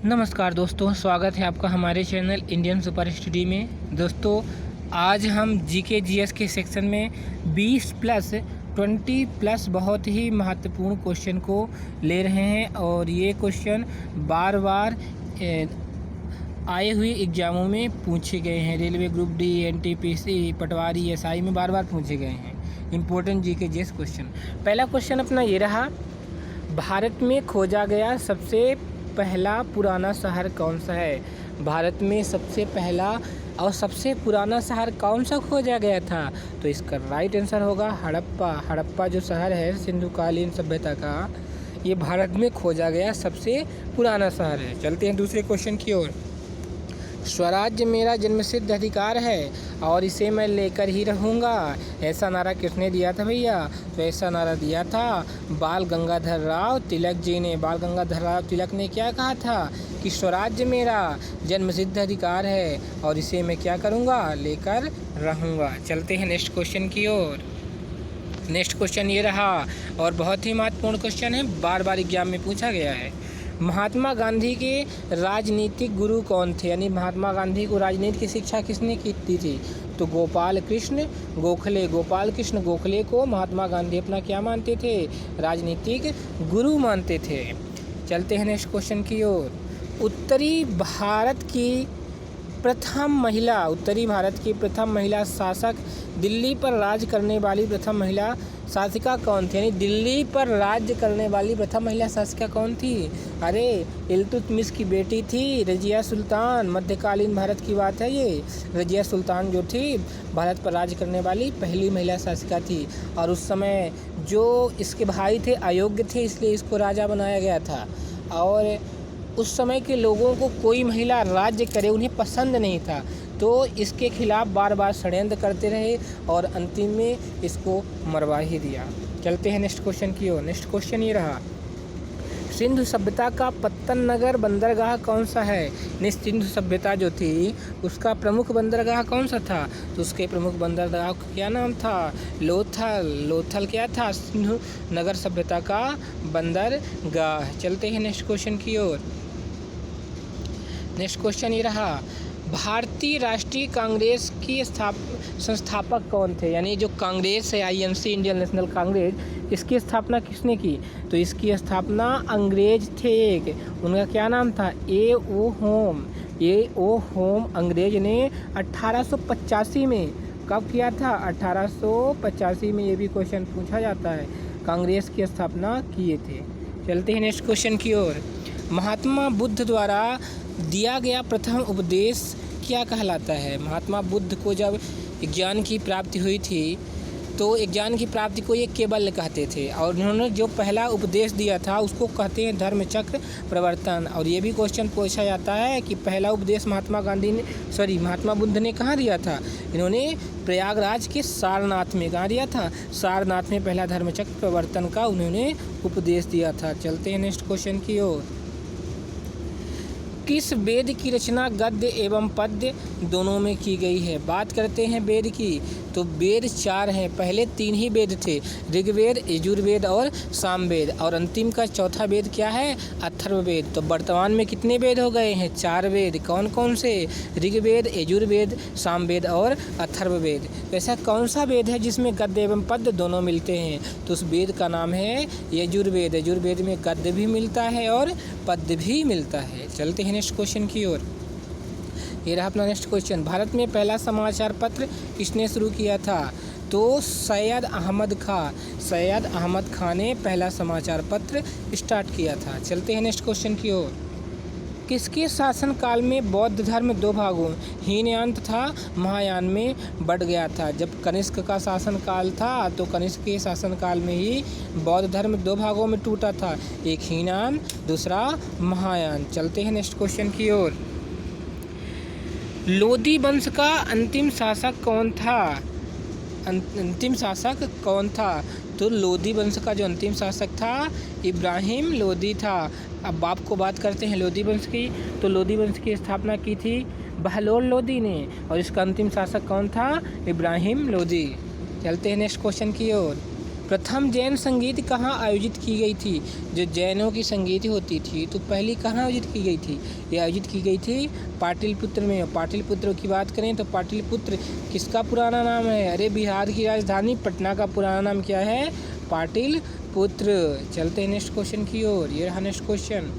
नमस्कार दोस्तों, स्वागत है आपका हमारे चैनल इंडियन सुपर स्टडी में। दोस्तों, आज हम जीके जीएस के सेक्शन में 20 प्लस 20 प्लस बहुत ही महत्वपूर्ण क्वेश्चन को ले रहे हैं और ये क्वेश्चन बार बार आए हुए एग्ज़ामों में पूछे गए हैं। रेलवे ग्रुप डी, एनटीपीसी, पटवारी, एसआई में बार बार पूछे गए हैं इम्पोर्टेंट जीके जीएस क्वेश्चन। पहला क्वेश्चन अपना ये रहा, भारत में खोजा गया सबसे पहला पुराना शहर कौन सा है। भारत में सबसे पहला और सबसे पुराना शहर कौन सा खोजा गया था? तो इसका राइट आंसर होगा हड़प्पा। हड़प्पा जो शहर है सिंधुकालीन सभ्यता का, ये भारत में खोजा गया सबसे पुराना शहर है। चलते हैं दूसरे क्वेश्चन की ओर। स्वराज्य मेरा जन्मसिद्ध अधिकार है और इसे मैं लेकर ही रहूँगा, ऐसा नारा किसने दिया था भैया? तो ऐसा नारा दिया था बाल गंगाधर राव तिलक जी ने। बाल गंगाधर राव तिलक ने क्या कहा था कि स्वराज्य मेरा जन्मसिद्ध अधिकार है और इसे मैं क्या करूँगा? लेकर रहूँगा। चलते हैं नेक्स्ट क्वेश्चन की ओर। नेक्स्ट क्वेश्चन ये रहा और बहुत ही महत्वपूर्ण क्वेश्चन है, बार बार एग्जाम में पूछा गया है। महात्मा गांधी के राजनीतिक गुरु कौन थे? यानी महात्मा गांधी को राजनीति की शिक्षा किसने की थी? तो गोपाल कृष्ण गोखले। गोपाल कृष्ण गोखले को महात्मा गांधी अपना क्या मानते थे? राजनीतिक गुरु मानते थे। चलते हैं नेक्स्ट क्वेश्चन की ओर। उत्तरी भारत की प्रथम महिला शासक, दिल्ली पर राज करने वाली प्रथम महिला शासिका कौन थी? यानी दिल्ली पर राज्य करने वाली प्रथम महिला शासिका कौन थी? अरे इल्तुतमिश की बेटी थी रजिया सुल्तान। मध्यकालीन भारत की बात है ये। रजिया सुल्तान जो थी भारत पर राज्य करने वाली पहली महिला शासिका थी और उस समय जो इसके भाई थे अयोग्य थे, इसलिए इसको राजा बनाया गया था। और उस समय के लोगों को कोई महिला राज्य करे उन्हें पसंद नहीं था, तो इसके खिलाफ बार बार षड्यंत्र करते रहे और अंतिम में इसको मरवा ही दिया। चलते हैं नेक्स्ट क्वेश्चन की ओर। नेक्स्ट क्वेश्चन ये रहा, सिंधु सभ्यता का पत्तन नगर बंदरगाह कौन सा है? सिंधु सभ्यता जो थी उसका प्रमुख बंदरगाह कौन सा था? तो उसके प्रमुख बंदरगाह का क्या नाम था? लोथल। लोथल क्या था? सिंधु नगर सभ्यता का बंदरगाह। चलते हैं नेक्स्ट क्वेश्चन की ओर। नेक्स्ट क्वेश्चन ये रहा, भारतीय राष्ट्रीय कांग्रेस की संस्थापक कौन थे? यानी जो कांग्रेस है आईएनसी, इंडियन नेशनल कांग्रेस, इसकी स्थापना किसने की? तो इसकी स्थापना अंग्रेज थे एक, उनका क्या नाम था? ए ओ होम अंग्रेज ने 1885 में कब किया था? 1885 में। ये भी क्वेश्चन पूछा जाता है, कांग्रेस की स्थापना किए थे। चलते हैं नेक्स्ट क्वेश्चन की ओर। महात्मा बुद्ध द्वारा दिया गया प्रथम उपदेश क्या कहलाता है? महात्मा बुद्ध को जब ज्ञान की प्राप्ति हुई थी तो ज्ञान की प्राप्ति को ये केवल कहते थे और उन्होंने जो पहला उपदेश दिया था उसको कहते हैं धर्मचक्र प्रवर्तन। और ये भी क्वेश्चन पूछा जाता है कि पहला उपदेश महात्मा बुद्ध ने कहाँ दिया था? इन्होंने प्रयागराज के सारनाथ में कहाँ दिया था? सारनाथ में पहला धर्मचक्र प्रवर्तन का उन्होंने उपदेश दिया था। चलते हैं नेक्स्ट क्वेश्चन की ओर। किस वेद की रचना गद्य एवं पद्य दोनों में की गई है? बात करते हैं वेद की, तो वेद 4 हैं। पहले 3 ही वेद थे, ऋग्वेद, यजुर्वेद और सामवेद, और अंतिम का चौथा वेद क्या है? अथर्ववेद। तो वर्तमान में कितने वेद हो गए हैं? 4 वेद। कौन कौन से? ऋग्वेद, यजुर्वेद, सामवेद और अथर्ववेद। तो ऐसा कौन सा वेद है जिसमें गद्य एवं पद्य दोनों मिलते हैं? तो उस वेद का नाम है यजुर्वेद। यजुर्वेद में गद्य भी मिलता है और पद्य भी मिलता है। चलते हैं नेक्स्ट क्वेश्चन की ओर। ये रहा अपना नेक्स्ट क्वेश्चन, भारत में पहला समाचार पत्र किसने शुरू किया था? तो सैयद अहमद खां ने पहला समाचार पत्र स्टार्ट किया था। चलते हैं नेक्स्ट क्वेश्चन की ओर। किसके शासनकाल में बौद्ध धर्म 2 भागों हीनयान तथा महायान में बढ़ गया था? जब कनिष्क का शासनकाल था तो कनिष्क के शासनकाल में ही बौद्ध धर्म 2 भागों में टूटा था, एक हीनयान, दूसरा महायान। चलते हैं नेक्स्ट क्वेश्चन की ओर। लोदी वंश का अंतिम शासक कौन था? तो लोदी वंश का जो अंतिम शासक था इब्राहिम लोदी था। अब आपको बात करते हैं लोदी वंश की, तो लोदी वंश की स्थापना की थी बहलोल लोदी ने और इसका अंतिम शासक कौन था? इब्राहिम लोदी। चलते हैं नेक्स्ट क्वेश्चन की ओर। प्रथम जैन संगीत कहाँ आयोजित की गई थी? जो जैनों की संगीत होती थी तो पहली कहाँ आयोजित की गई थी? ये आयोजित की गई थी पाटलिपुत्र में। पाटलिपुत्र की बात करें तो पाटलिपुत्र किसका पुराना नाम है? अरे बिहार की राजधानी पटना का पुराना नाम क्या है? पाटलिपुत्र। चलते हैं नेक्स्ट क्वेश्चन की ओर। ये रहा नेक्स्ट क्वेश्चन।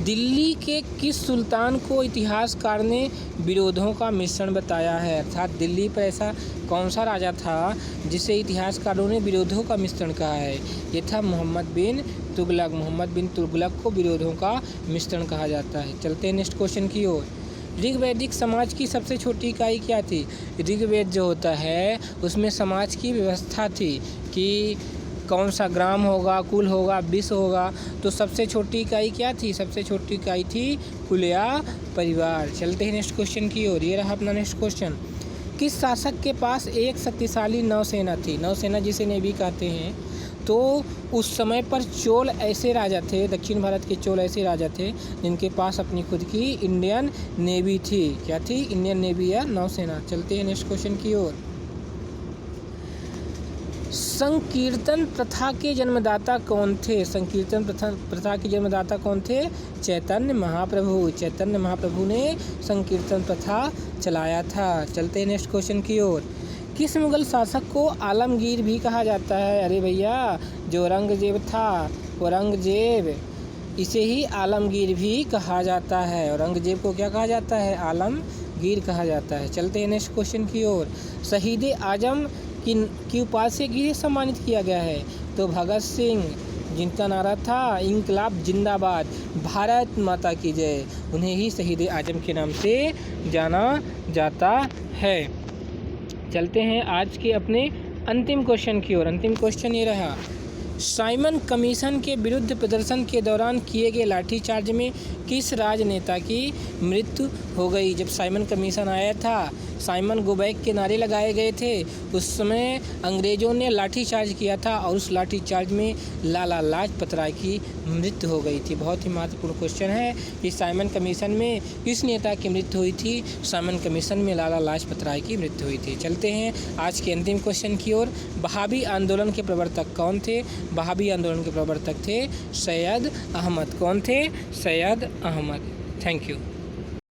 दिल्ली के किस सुल्तान को इतिहासकार ने विरोधों का मिश्रण बताया है? अर्थात दिल्ली पर ऐसा कौन सा राजा था जिसे इतिहासकारों ने विरोधों का मिश्रण कहा है? ये था मोहम्मद बिन तुगलक। मोहम्मद बिन तुगलक को विरोधों का मिश्रण कहा जाता है। चलते हैं नेक्स्ट क्वेश्चन की ओर। ऋग्वैदिक समाज की सबसे छोटी इकाई क्या थी? ऋग्वेद जो होता है उसमें समाज की व्यवस्था थी कि कौन सा ग्राम होगा, कुल होगा, विश्व होगा। तो सबसे छोटी इकाई क्या थी? सबसे छोटी इकाई थी कुल या परिवार। चलते हैं नेक्स्ट क्वेश्चन की ओर। ये रहा अपना नेक्स्ट क्वेश्चन। किस शासक के पास एक शक्तिशाली नौसेना थी? नौसेना जिसे नेवी कहते हैं। तो उस समय पर चोल ऐसे राजा थे, दक्षिण भारत के चोल ऐसे राजा थे जिनके पास अपनी खुद की इंडियन नेवी थी। क्या थी? इंडियन नेवी या नौसेना। चलते हैं नेक्स्ट क्वेश्चन की ओर। संकीर्तन प्रथा के जन्मदाता कौन थे? संकीर्तन प्रथा के जन्मदाता कौन थे? चैतन्य महाप्रभु। चैतन्य महाप्रभु ने संकीर्तन प्रथा चलाया था। चलते हैं नेक्स्ट क्वेश्चन की ओर। किस मुगल शासक को आलमगीर भी कहा जाता है? अरे भैया जो औरंगजेब था, औरंगजेब, इसे ही आलमगीर भी कहा जाता है। औरंगजेब को क्या कहा जाता है? आलमगीर कहा जाता है। चलते हैं नेक्स्ट क्वेश्चन की ओर। शहीद आजम की उपाधि से किसे सम्मानित किया गया है? तो भगत सिंह, जिनका नारा था इंकलाब जिंदाबाद, भारत माता की जय, उन्हें ही शहीद आजम के नाम से जाना जाता है। चलते हैं आज के अपने अंतिम क्वेश्चन की ओर। अंतिम क्वेश्चन ये रहा। साइमन कमीशन के विरुद्ध प्रदर्शन के दौरान किए गए लाठीचार्ज में किस राजनेता की मृत्यु हो गई? जब साइमन कमीशन आया था, साइमन गो बैक के नारे लगाए गए थे, उस समय अंग्रेज़ों ने लाठीचार्ज किया था और उस लाठीचार्ज में लाला लाजपत राय की मृत्यु हो गई थी। बहुत ही महत्वपूर्ण क्वेश्चन है कि साइमन कमीशन में किस नेता की मृत्यु हुई थी? साइमन कमीशन में लाला लाजपत राय की मृत्यु हुई थी। चलते हैं आज के अंतिम क्वेश्चन की ओर। वहाबी आंदोलन के प्रवर्तक कौन थे? वहाबी आंदोलन के प्रवर्तक थे सैयद अहमद। कौन थे? सैयद अहमद। Thank you.